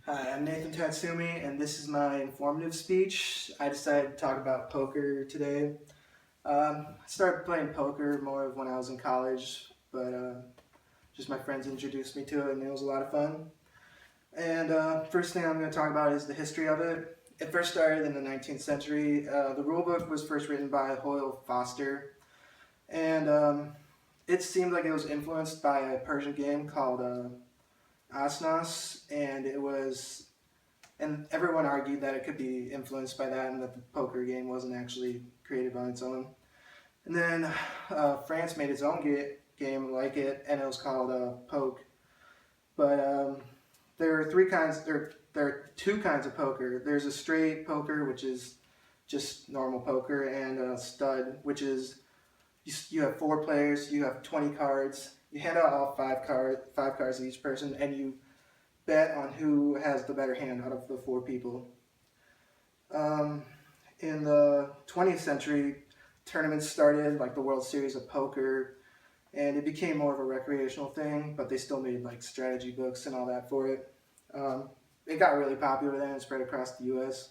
Hi, I'm Nathan Tatsumi, and this is my informative speech. I decided to talk about poker today. I started playing poker more of when I was in college, but just my friends introduced me to it, and it was a lot of fun. And first thing I'm going to talk about is the history of it. It first started in the 19th century. The rulebook was first written by Hoyle Foster, and it seemed like it was influenced by a Persian game called Asnas, and everyone argued that it could be influenced by that and that the poker game wasn't actually created on its own. And then France made its own game like it, and it was called Poke. But there are three kinds. There are two kinds of poker. There's a straight poker, which is just normal poker, and a stud, which is you have four players. You have 20 cards. You hand out all five cards to each person, and you bet on who has the better hand out of the four people. Um, in the 20th century, tournaments started like the World Series of Poker, and it became more of a recreational thing, but they still made like strategy books and all that for it. Um, it got really popular then and spread across the U.S.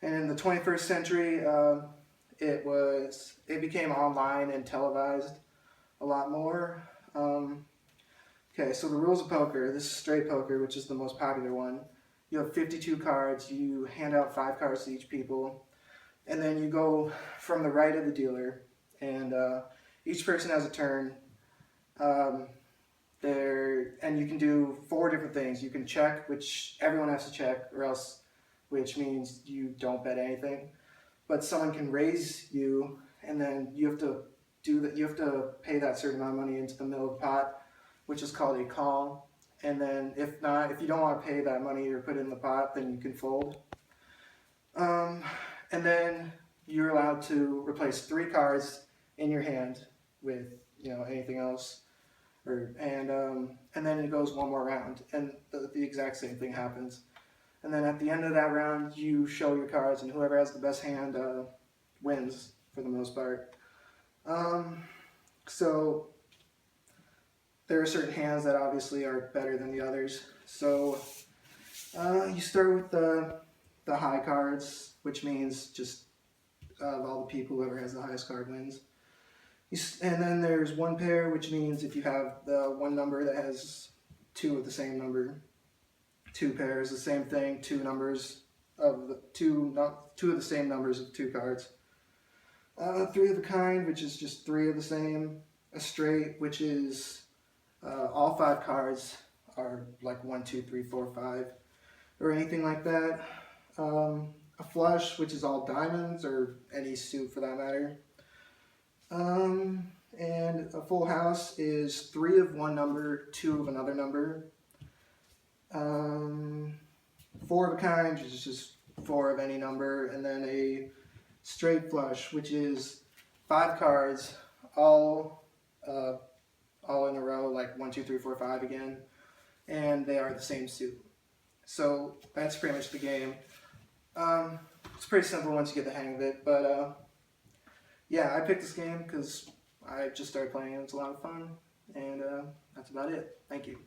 And in the 21st century, it became online and televised a lot more. Um, Okay, so the rules of poker. This is straight poker, which is the most popular one. You have 52 cards. You hand out five cards to each people, and then you go from the right of the dealer, and each person has a turn. Um, and you can do four different things. You can check, which everyone has to check, or else, which means you don't bet anything. But someone can raise you, and then you have to do that. You have to pay that certain amount of money into the middle of the pot, which is called a call. And then if not, if you don't want to pay that money or put it in the pot, then you can fold. Um, and then you're allowed to replace three cards in your hand with anything else, and then it goes one more round, and the exact same thing happens. And then at the end of that round, you show your cards, and whoever has the best hand wins for the most part. Um, so there are certain hands that obviously are better than the others. So you start with the high cards, which means just of all the people, whoever has the highest card wins. And then there's one pair, which means if you have the one number that has two of the same number. Two pairs, the same thing. Two numbers of the two of the same numbers of two cards. Three of a kind, which is just three of the same. A straight, which is all five cards are like 1, 2, 3, 4, 5, or anything like that. A flush, which is all diamonds or any suit for that matter. And a full house is three of one number, two of another number. Um, Four of a kind, which is just four of any number, and then a straight flush, which is five cards, all uh, all in a row, like 1, 2, 3, 4, 5 again, and they are the same suit. So that's pretty much the game. It's pretty simple once you get the hang of it, but yeah, I picked this game because I just started playing it. It's a lot of fun, and that's about it. Thank you.